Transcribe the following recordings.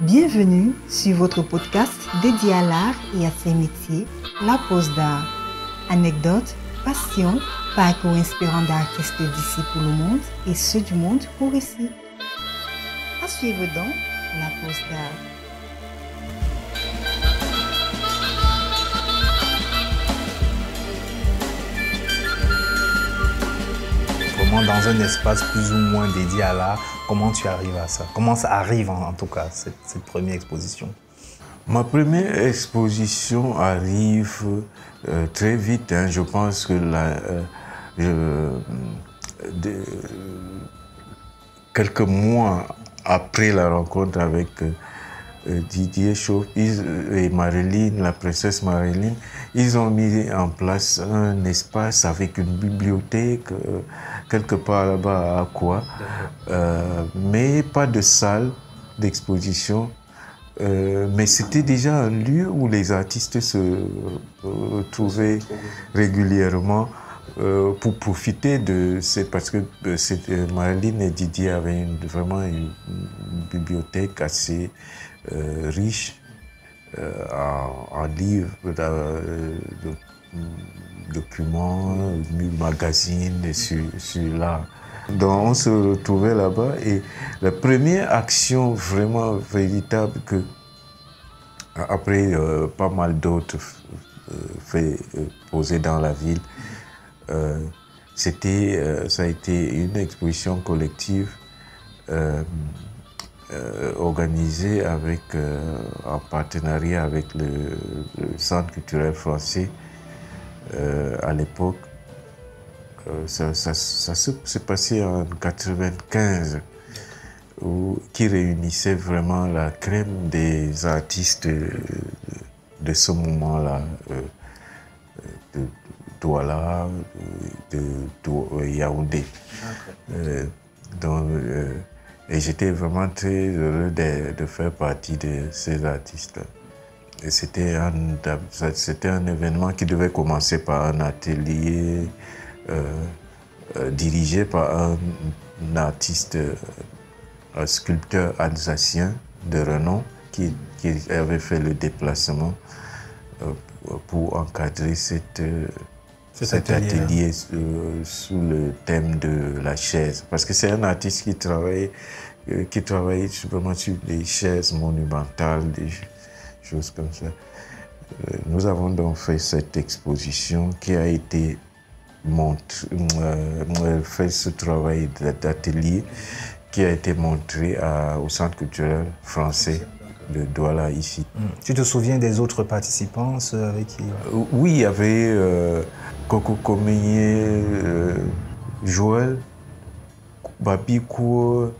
Bienvenue sur votre podcast dédié à l'art et à ses métiers, La Pause d'Art. Anecdotes, passion, parcours inspirant d'artistes d'ici pour le monde et ceux du monde pour ici. À suivre donc La Pause d'Art. Dans un espace plus ou moins dédié à l'art, comment tu arrives à ça? Comment ça arrive en tout cas, cette première exposition? Ma première exposition arrive très vite. Je pense que quelques mois après la rencontre avec Didier Chauve et Marilyn, la princesse Marilyn, ils ont mis en place un espace avec une bibliothèque quelque part là-bas à Akwa, mais pas de salle d'exposition. Mais c'était déjà un lieu où les artistes se trouvaient régulièrement pour profiter de cette... Parce que Marilyn et Didier avaient vraiment une bibliothèque assez riche en livres, documents, magazines sur l'art. Donc on se retrouvait là-bas et la première action vraiment véritable que, après pas mal d'autres faits posés dans la ville, ça a été une exposition collective organisée en partenariat avec le Centre culturel français à l'époque. Ça s'est passé en 1995, qui réunissait vraiment la crème des artistes de ce moment-là, de Douala, de Yaoundé. Et j'étais vraiment très heureux de faire partie de ces artistes. Et c'était un événement qui devait commencer par un atelier dirigé par un artiste, un sculpteur alsacien de renom qui avait fait le déplacement pour encadrer cet atelier sous le thème de la chaise. Parce que c'est un artiste qui travaille vraiment sur des chaises monumentales, des choses comme ça. Nous avons donc fait cette exposition qui a été fait ce travail d'atelier qui a été montré au Centre culturel français de Douala ici. Tu te souviens des autres participants avec qui? Oui, il y avait Coco Komeye, Joël, Babikou,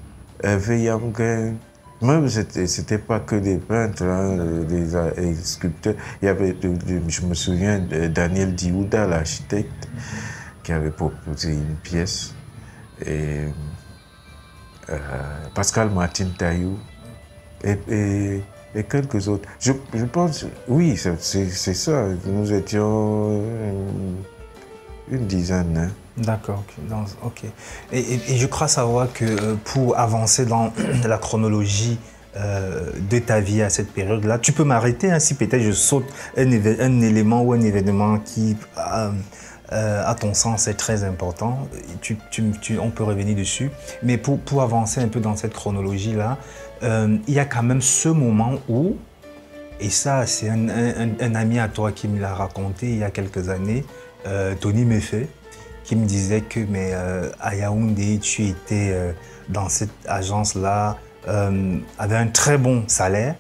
Hervé Yamgen. Même c'était pas que des peintres, des sculpteurs. Il y avait, je me souviens de Daniel Diouda, l'architecte, qui avait proposé une pièce. Et Pascal Martin Taillou et quelques autres. Je pense, oui, c'est ça. Nous étions une dizaine. Hein. D'accord, ok. Et je crois savoir que pour avancer dans la chronologie de ta vie à cette période-là, tu peux m'arrêter si peut-être je saute un élément ou un événement qui, à ton sens, est très important. On peut revenir dessus. Mais pour avancer un peu dans cette chronologie-là, il y a quand même ce moment où, et ça c'est un ami à toi qui me l'a raconté il y a quelques années, Tony Méfait, qui me disait que à Yaoundé, tu étais dans cette agence-là, avec un très bon salaire,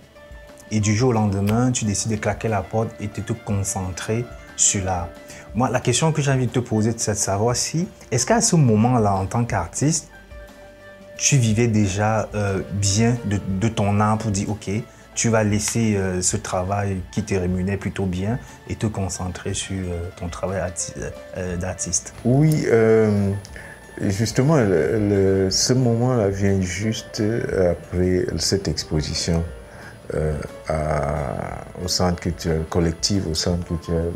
et du jour au lendemain, tu décides de claquer la porte et de te concentrer sur l'art. Moi, la question que j'ai envie de te poser, c'est de savoir est-ce qu'à ce moment-là, en tant qu'artiste, tu vivais déjà bien de ton art pour dire, ok, tu vas laisser ce travail qui te rémunère plutôt bien et te concentrer sur ton travail d'artiste? Oui, justement, ce moment-là vient juste après cette exposition au Centre culturel collectif, au Centre culturel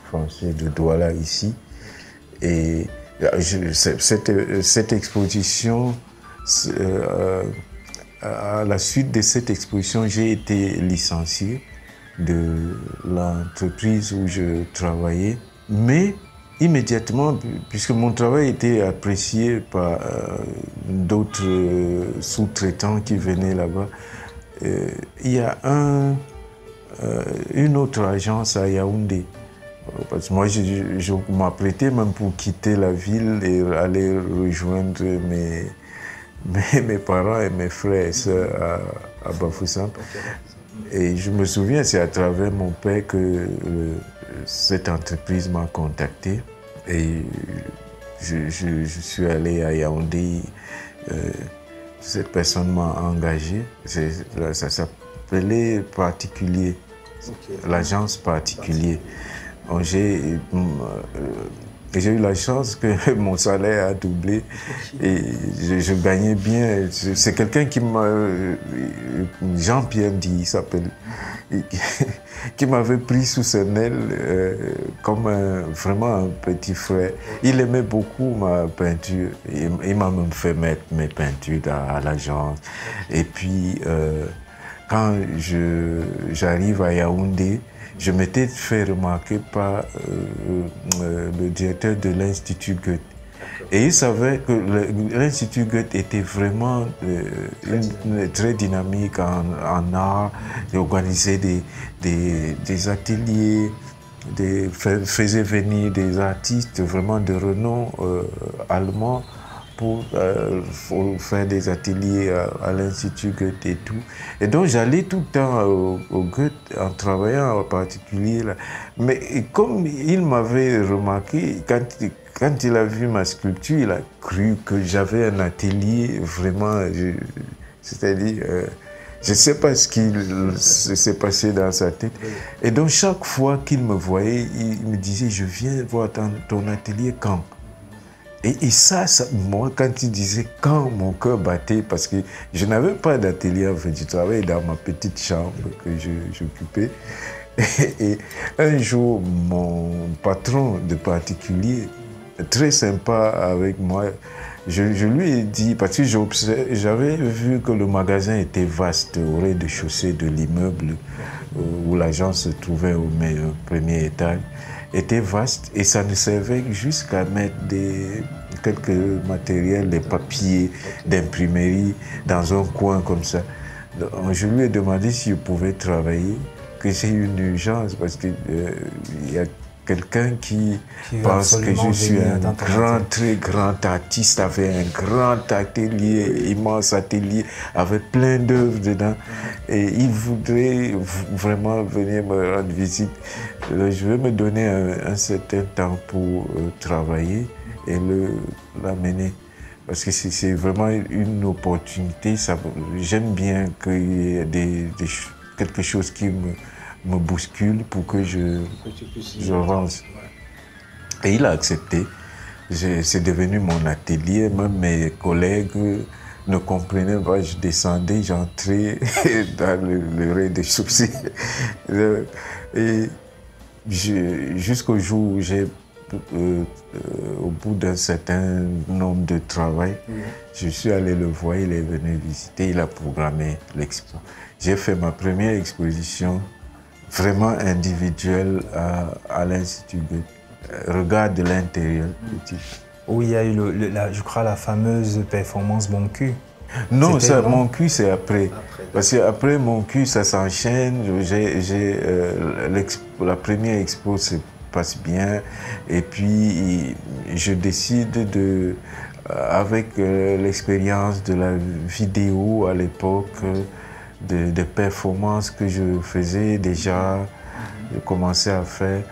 français de Douala ici. Et cette exposition à la suite de cette exposition, j'ai été licencié de l'entreprise où je travaillais. Mais immédiatement, puisque mon travail était apprécié par d'autres sous-traitants qui venaient là-bas, il y a une autre agence à Yaoundé. Parce que moi, je m'apprêtais même pour quitter la ville et aller rejoindre mes parents et mes frères et sœurs à Bafoussam. Et je me souviens, c'est à travers mon père que cette entreprise m'a contacté. Et je suis allé à Yaoundé. Cette personne m'a engagé. Ça s'appelait Particulier, l'agence Particulier. J'ai eu la chance que mon salaire a doublé et je gagnais bien. C'est quelqu'un qui m'a... Jean-Pierre Di, il s'appelle, qui m'avait pris sous son aile comme vraiment un petit frère. Il aimait beaucoup ma peinture. Il m'a même fait mettre mes peintures à l'agence. Et puis, quand j'arrive à Yaoundé, je m'étais fait remarquer par le directeur de l'Institut Goethe. Et il savait que l'Institut Goethe était vraiment très dynamique en art, il organisait des ateliers, faisait venir des artistes vraiment de renom allemands pour faire des ateliers à l'Institut Goethe et tout. Et donc j'allais tout le temps au Goethe en travaillant en particulier là. Mais comme il m'avait remarqué, quand il a vu ma sculpture, il a cru que j'avais un atelier vraiment, c'est-à-dire, je ne sais pas ce qui s'est passé dans sa tête. Et donc chaque fois qu'il me voyait, il me disait, je viens voir ton atelier quand? Et ça, moi, quand il disait quand, mon cœur battait parce que je n'avais pas d'atelier, en fait, je travaillais dans ma petite chambre que j'occupais. Et un jour, mon patron de Particulier, très sympa avec moi, je lui ai dit, parce que j'avais vu que le magasin était vaste au rez-de-chaussée de l'immeuble où l'agence se trouvait au premier étage, était vaste et ça ne servait jusqu'à mettre quelques matériels, des papiers d'imprimerie dans un coin comme ça. Donc, je lui ai demandé si je pouvais travailler, que c'est une urgence parce qu'il y a quelqu'un qui pense que je suis un très grand artiste avec un grand atelier, immense atelier, avec plein d'œuvres dedans. Et il voudrait vraiment venir me rendre visite. Je vais me donner un certain temps pour travailler et l'amener. Parce que c'est vraiment une opportunité. J'aime bien qu'il y ait quelque chose qui me bouscule pour que j'avance. Et il a accepté. C'est devenu mon atelier. Même mes collègues ne comprenaient pas. Je descendais, j'entrais dans le rez-de-chaussée. Et jusqu'au jour où au bout d'un certain nombre de travail, je suis allé le voir, il est venu visiter, il a programmé l'expo. J'ai fait ma première exposition vraiment individuelle à l'Institut Goethe. Regard de l'intérieur. Où il y a eu, je crois, la fameuse performance Mon Cul. Non, Mon Cul, c'est après. Parce qu'après Mon Cul, ça s'enchaîne. La première expo se passe bien. Et puis, je décide avec l'expérience de la vidéo à l'époque, des performances que je faisais déjà, je commençais à faire,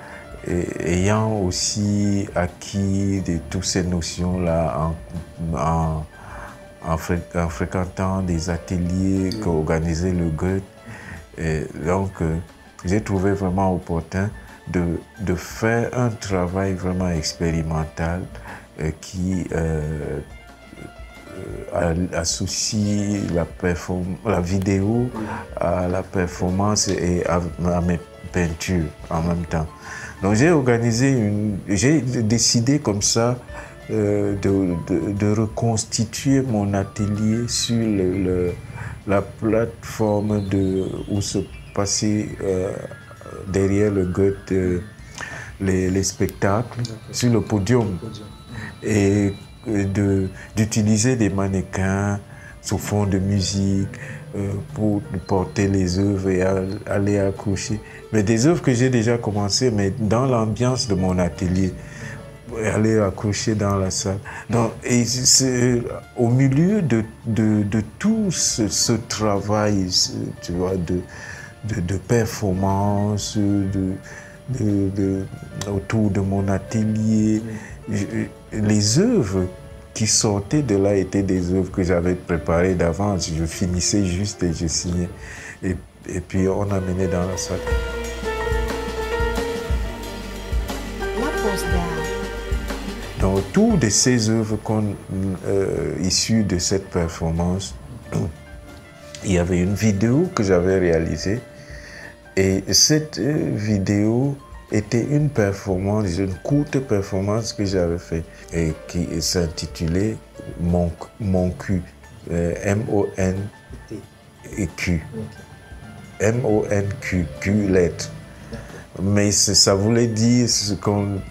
et ayant aussi acquis toutes ces notions-là en fréquentant des ateliers qu'organisait le Goethe. Et donc, j'ai trouvé vraiment opportun de faire un travail vraiment expérimental qui associe la vidéo à la performance et à mes peintures en même temps. Donc j'ai décidé comme ça de reconstituer mon atelier sur la plateforme où se passait derrière le Goethe les spectacles sur le podium. Et d'utiliser des mannequins sous fond de musique pour porter les œuvres et aller accrocher. Mais des œuvres que j'ai déjà commencées, mais dans l'ambiance de mon atelier, aller accrocher dans la salle. Donc, et au milieu de tout ce travail, tu vois, de performance, autour de mon atelier, les œuvres qui sortaient de là étaient des œuvres que j'avais préparées d'avance. Je finissais juste et je signais. Et puis on amenait dans la salle. La pose d'art. Donc, autour de ces œuvres issues de cette performance, il y avait une vidéo que j'avais réalisée. Et cette vidéo était une performance, une courte performance que j'avais faite et qui s'intitulait Mon cul, M-O-N-Q. M-O-N-Q, Q lettre. Mais ça voulait dire ce qu'on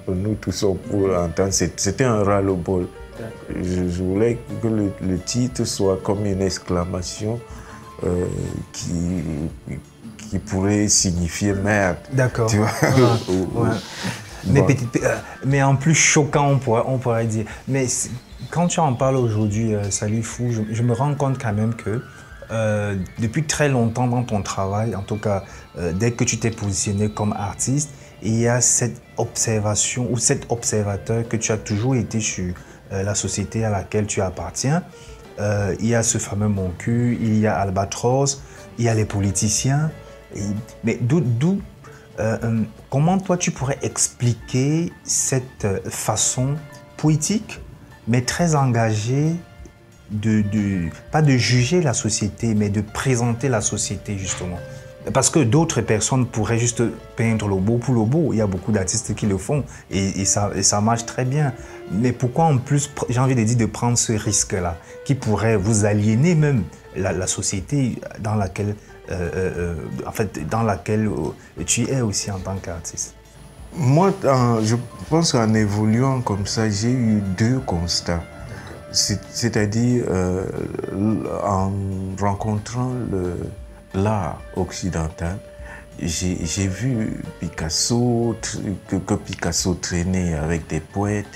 nous tous on peut entendre, c'était un ras-le-bol. Je voulais que le titre soit comme une exclamation qui pourrait signifier merde. D'accord. Tu vois? Ouais. Mais en plus choquant, on pourrait dire. Mais quand tu en parles aujourd'hui, Salifou, je me rends compte quand même que depuis très longtemps dans ton travail, en tout cas, dès que tu t'es positionné comme artiste, il y a cette observation ou cet observateur que tu as toujours été sur la société à laquelle tu appartiens. Il y a ce fameux Mon cul, il y a Albatros, il y a les politiciens. Mais comment toi tu pourrais expliquer cette façon poétique, mais très engagée, pas de juger la société, mais de présenter la société justement? Parce que d'autres personnes pourraient juste peindre le beau pour le beau. Il y a beaucoup d'artistes qui le font et ça marche très bien. Mais pourquoi en plus, j'ai envie de dire, de prendre ce risque-là qui pourrait vous aliéner même la société dans laquelle, dans laquelle tu es aussi en tant qu'artiste? Moi, je pense qu'en évoluant comme ça, j'ai eu deux constats. C'est-à-dire, en rencontrant l'art occidental, j'ai vu Picasso, que Picasso traînait avec des poètes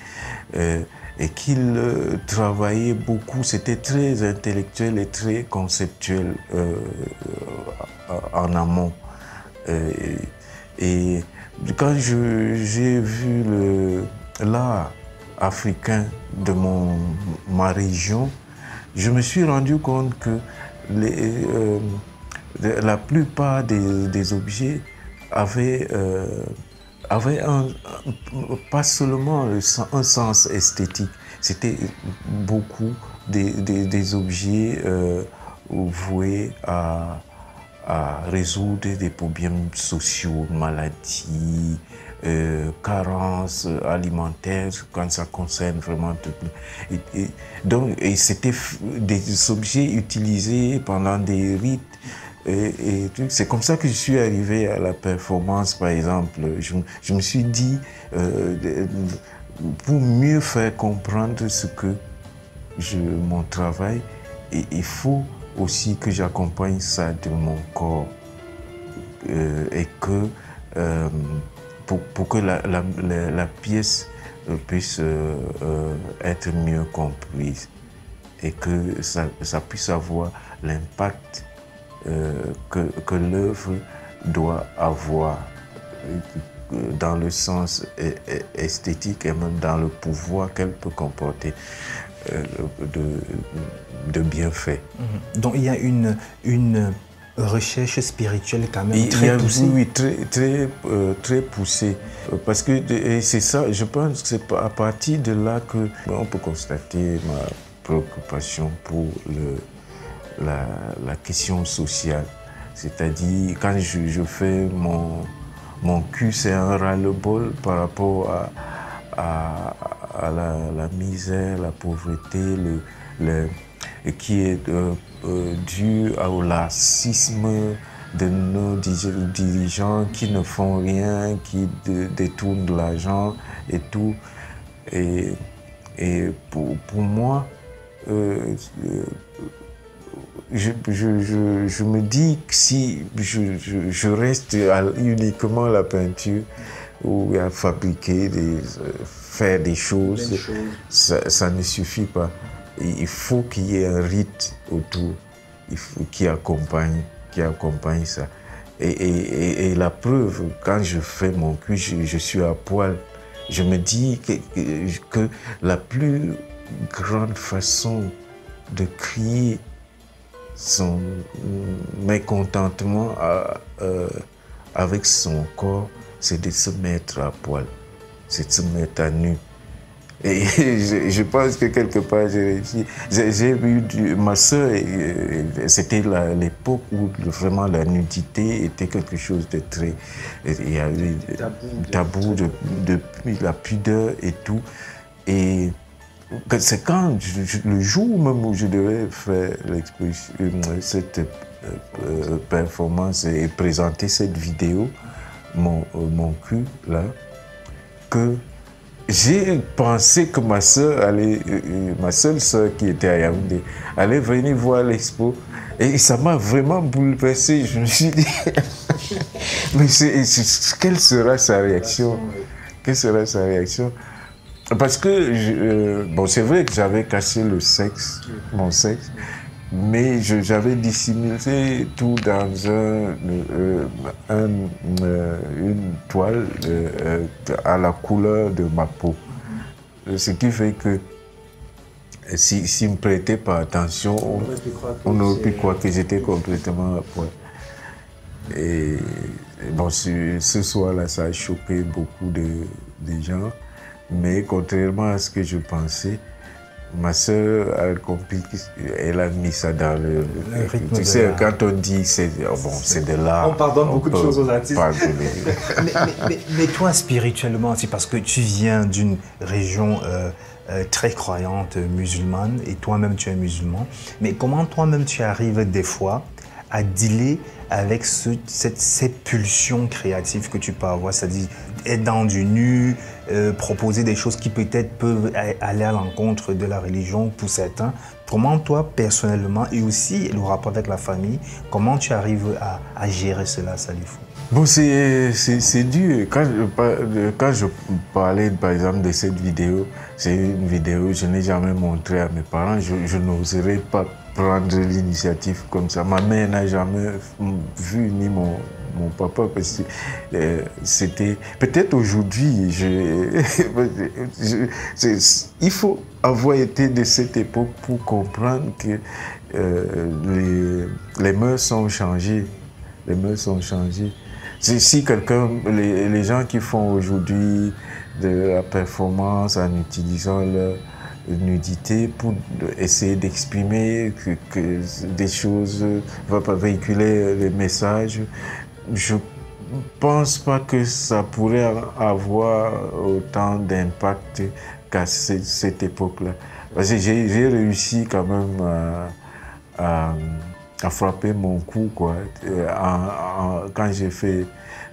et qu'il travaillait beaucoup. C'était très intellectuel et très conceptuel en amont. Et quand j'ai vu l'art africain de ma région, je me suis rendu compte que la plupart des objets avaient pas seulement un sens esthétique, c'était beaucoup des objets voués à résoudre des problèmes sociaux, maladies, carences alimentaires, quand ça concerne vraiment tout. Et c'était des objets utilisés pendant des rites. C'est comme ça que je suis arrivé à la performance, par exemple. Je me suis dit, pour mieux faire comprendre ce que mon travail, il faut aussi que j'accompagne ça de mon corps et que pour que la pièce puisse être mieux comprise et que ça puisse avoir l'impact que l'œuvre doit avoir dans le sens esthétique et même dans le pouvoir qu'elle peut comporter de bienfaits. Donc il y a une recherche spirituelle quand même très poussée. Oui, très poussée. Parce que c'est ça, je pense que c'est à partir de là qu'on peut constater ma préoccupation pour la question sociale. C'est-à-dire, quand je fais mon cul, c'est un ras-le-bol par rapport à la misère, la pauvreté, qui est dû au laxisme de nos dirigeants qui ne font rien, qui détournent de l'argent et tout. Et pour moi, je me dis que si je reste uniquement à la peinture ou à fabriquer, faire des choses, ça ne suffit pas. Il faut qu'il y ait un rite autour qui accompagne ça. Et la preuve, quand je fais mon cul, je suis à poil. Je me dis que la plus grande façon de crier son mécontentement avec son corps, c'est de se mettre à poil, c'est de se mettre à nu. Et je pense que quelque part, j'ai réussi. J'ai eu ma soeur, c'était l'époque où vraiment la nudité était quelque chose de très... Il y avait tabou depuis la pudeur et tout. Et c'est quand, le jour même où je devais faire cette performance et présenter cette vidéo, mon cul, là, que j'ai pensé que ma seule sœur qui était à Yaoundé, allait venir voir l'expo. Et ça m'a vraiment bouleversé. Je me suis dit, mais quelle sera sa réaction? Quelle sera sa réaction? Parce que, bon, c'est vrai que j'avais caché mon sexe, mais j'avais dissimulé tout dans une toile à la couleur de ma peau. Ce qui fait que s'il ne me prêtait pas attention, on aurait pu croire que j'étais complètement à poil. Et bon, ce soir-là, ça a choqué beaucoup de gens, mais contrairement à ce que je pensais, ma sœur a compris qu'elle a mis ça dans le rythme. Tu sais, quand on dit c'est de l'art. On pardonne beaucoup de choses aux artistes. mais toi, spirituellement, c'est parce que tu viens d'une région très croyante musulmane et toi-même tu es musulman. Mais comment toi-même tu arrives des fois à dealer avec cette pulsion créative que tu peux avoir, c'est-à-dire être dans du nu, proposer des choses qui peut-être peuvent aller à l'encontre de la religion pour certains. Comment toi, personnellement, et aussi le rapport avec la famille, comment tu arrives à gérer cela, Salifou? Bon, c'est dur. Quand je parlais, par exemple, de cette vidéo, c'est une vidéo que je n'ai jamais montrée à mes parents. Je n'oserais pas prendre l'initiative comme ça. Ma mère n'a jamais vu, ni mon papa, parce que c'était... Peut-être aujourd'hui, il faut avoir été de cette époque pour comprendre que les mœurs sont changées. Les mœurs sont changées. Si les gens qui font aujourd'hui de la performance en utilisant leur nudité pour essayer d'exprimer que des choses, véhiculer les messages, je pense pas que ça pourrait avoir autant d'impact qu'à cette époque-là. Parce que j'ai réussi quand même à frapper mon coup, quoi, quand j'ai fait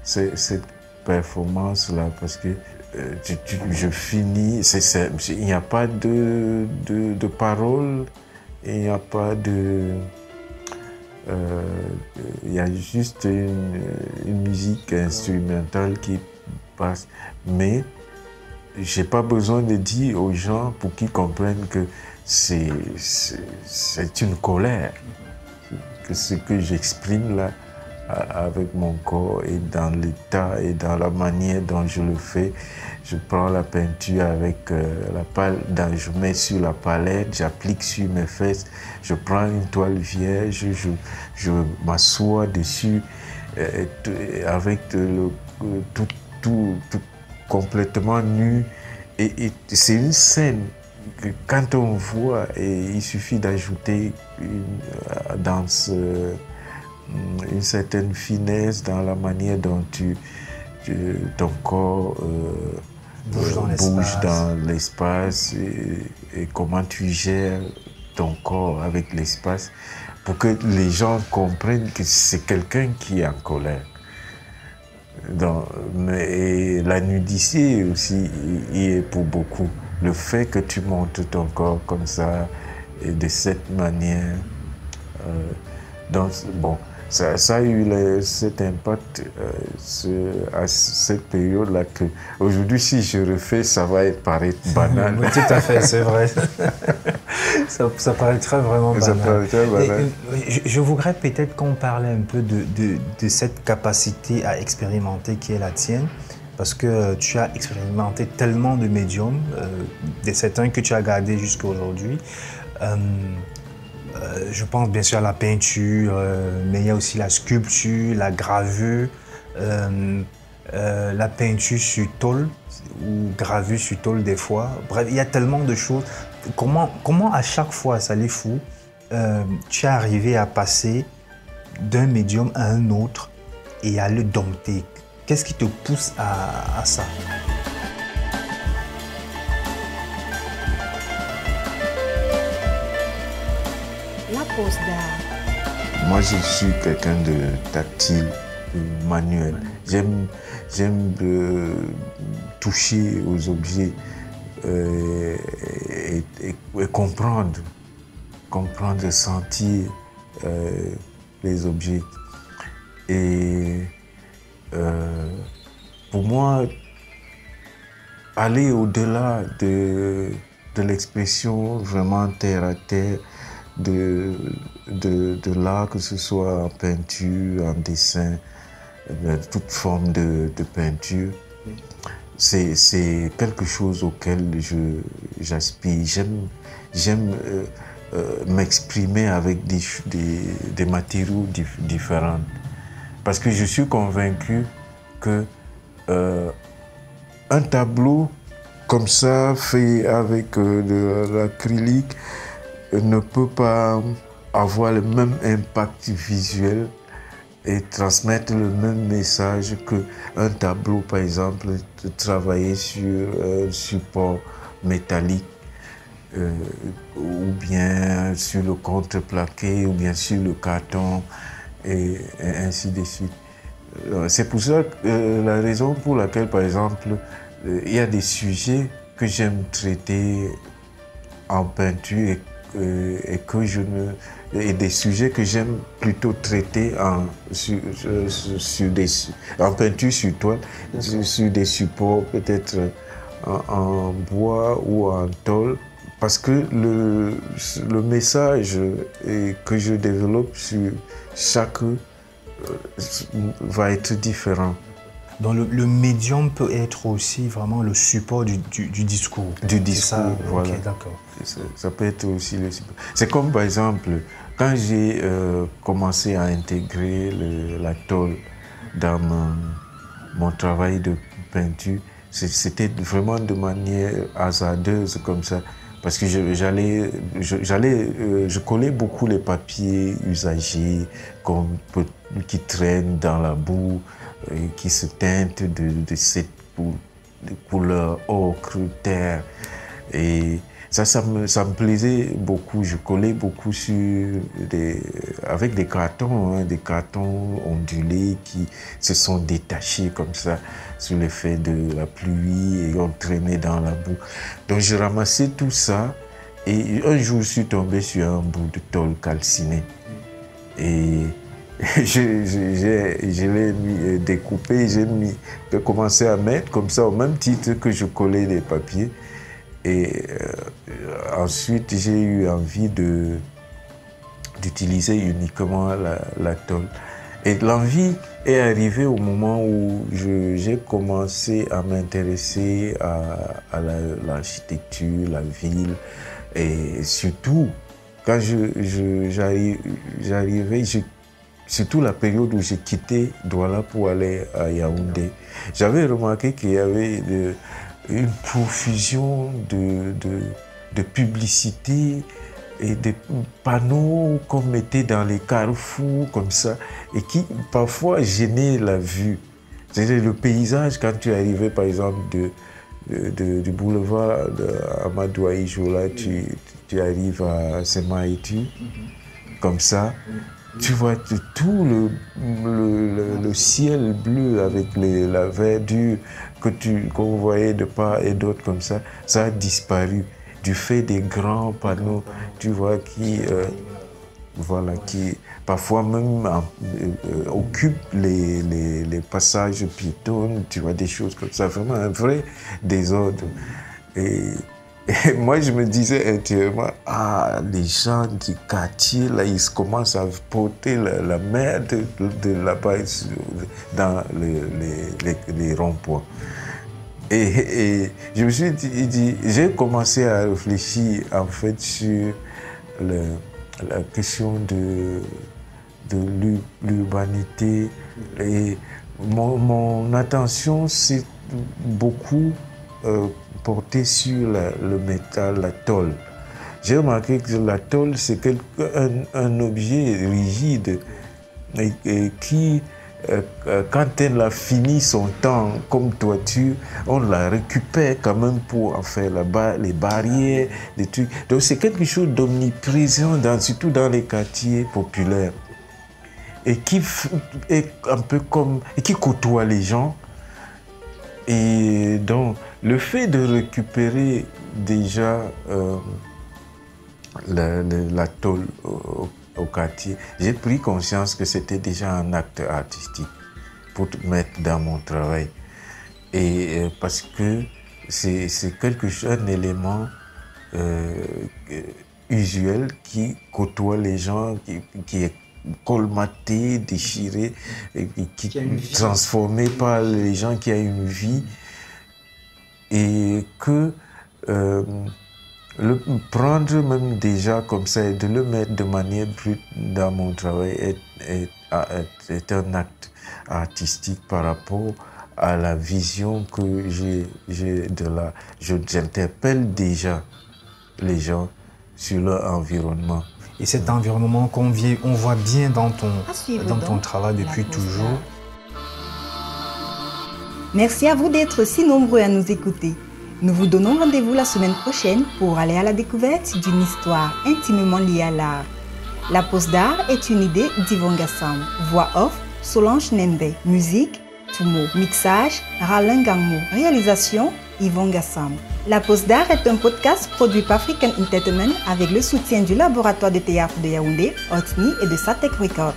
cette performance-là, parce que je finis, il n'y a pas de paroles, il n'y a pas de... il y a juste une musique instrumentale qui passe, mais j'ai pas besoin de dire aux gens pour qu'ils comprennent que c'est une colère, que ce que j'exprime là avec mon corps et dans l'état et dans la manière dont je le fais. Je prends la peinture avec la pale, je mets sur la palette, j'applique sur mes fesses, je prends une toile vierge, je m'assois dessus avec tout complètement nu. Et c'est une scène que quand on voit, et il suffit d'ajouter une certaine finesse dans la manière dont ton corps bouge dans l'espace et comment tu gères ton corps, avec l'espace, pour que les gens comprennent que c'est quelqu'un qui est en colère. Et la nudité aussi y est pour beaucoup. Le fait que tu montes ton corps comme ça, et de cette manière, bon, ça a eu cet impact à cette période-là que aujourd'hui, si je refais, ça va paraître banal. Oui, tout à fait, c'est vrai. ça paraîtrait vraiment banal. Ça paraîtrait banal. Je voudrais peut-être qu'on parle un peu de cette capacité à expérimenter qui est la tienne, parce que tu as expérimenté tellement de médiums, de certains que tu as gardés jusqu'à aujourd'hui. Je pense bien sûr à la peinture, mais il y a aussi la sculpture, la gravure, la peinture sur tôle ou gravure sur tôle des fois. Bref, il y a tellement de choses. Comment à chaque fois, ça les fout, tu es arrivé à passer d'un médium à un autre et à le dompter? Qu'est-ce qui te pousse à ça? La pose d'art. Moi, je suis quelqu'un de tactile, de manuel. J'aime toucher aux objets et comprendre, sentir les objets. Et pour moi, aller au-delà de l'expression vraiment terre à terre, de l'art, que ce soit en peinture, en dessin, toute forme de peinture, c'est quelque chose auquel j'aspire. J'aime m'exprimer avec des matériaux différents. Parce que je suis convaincu que un tableau comme ça, fait avec de l'acrylique, ne peut pas avoir le même impact visuel et transmettre le même message qu'un tableau, par exemple, travaillé sur un support métallique ou bien sur le contreplaqué ou bien sur le carton et ainsi de suite. C'est pour ça que la raison pour laquelle, par exemple, il y a des sujets que j'aime traiter en peinture et des sujets que j'aime plutôt traiter en peinture sur toile, sur des supports peut-être en bois ou en tôle, parce que le message que je développe sur chaque va être différent. Donc le médium peut être aussi vraiment le support du discours. Du discours, ça? voilà. Okay, d'accord. Ça peut être aussi le support. C'est comme par exemple, quand j'ai commencé à intégrer la tôle dans mon travail de peinture, c'était vraiment de manière hasardeuse comme ça. Parce que je collais beaucoup les papiers usagés qui traînent dans la boue, qui se teintent de cette couleur ocre, terre. Et ça me plaisait beaucoup. Je collais beaucoup avec des cartons ondulés qui se sont détachés comme ça sous l'effet de la pluie et ont traîné dans la boue. Donc je ramassais tout ça et un jour je suis tombé sur un bout de tôle calcinée. Et je l'ai découpé, j'ai commencé à mettre comme ça au même titre que je collais les papiers. Et ensuite, j'ai eu envie d'utiliser uniquement la tôle. Et l'envie est arrivée au moment où j'ai commencé à m'intéresser à l'architecture, la ville. Et surtout, quand j'arrivais, surtout la période où j'ai quitté Douala pour aller à Yaoundé, j'avais remarqué qu'il y avait une profusion de publicité et de panneaux qu'on mettait dans les carrefours comme ça et qui parfois gênaient la vue. C'est-à-dire le paysage, quand tu arrivais par exemple du boulevard Amadou Aïjoula, tu arrives à Semaïtu, comme ça, tu vois tout le ciel bleu avec la verdure qu'on voyait de part et d'autre comme ça a disparu du fait des grands panneaux, tu vois, qui parfois même occupent les passages piétons, tu vois, des choses comme ça, vraiment un vrai désordre. Et moi, je me disais intérieurement, les gens du quartier, là, ils commencent à porter la merde de là-bas dans les ronds-points. Et je me suis dit, j'ai commencé à réfléchir, en fait, sur la question de l'urbanité. Et mon attention s'est beaucoup portée sur le métal, la tôle. J'ai remarqué que la tôle, c'est un objet rigide et qui, quand elle a fini son temps comme toiture, on la récupère quand même pour en faire les barrières, des trucs. Donc c'est quelque chose d'omniprésent, surtout dans les quartiers populaires, et qui est un peu et qui côtoie les gens. Et donc le fait de récupérer déjà la tôle au quartier, j'ai pris conscience que c'était déjà un acte artistique pour mettre dans mon travail. Et parce que c'est un élément usuel qui côtoie les gens, qui est colmaté, déchiré, et qui est transformé par les gens qui ont une vie. Et que le prendre même déjà comme ça et de le mettre de manière brute dans mon travail est un acte artistique par rapport à la vision que j'ai de là. J'interpelle déjà les gens sur leur environnement. Et cet environnement qu'on voit bien dans ton travail depuis toujours. Merci à vous d'être si nombreux à nous écouter. Nous vous donnons rendez-vous la semaine prochaine pour aller à la découverte d'une histoire intimement liée à l'art. La pause d'art est une idée d'Yvon Gassam. Voix off, Solange Nembe. Musique, Tumo. Mixage, Ralin Gangmo. Réalisation, Yvon Gassam. La pause d'art est un podcast produit par African Entertainment avec le soutien du laboratoire de théâtre de Yaoundé, Otni et de Satek Records.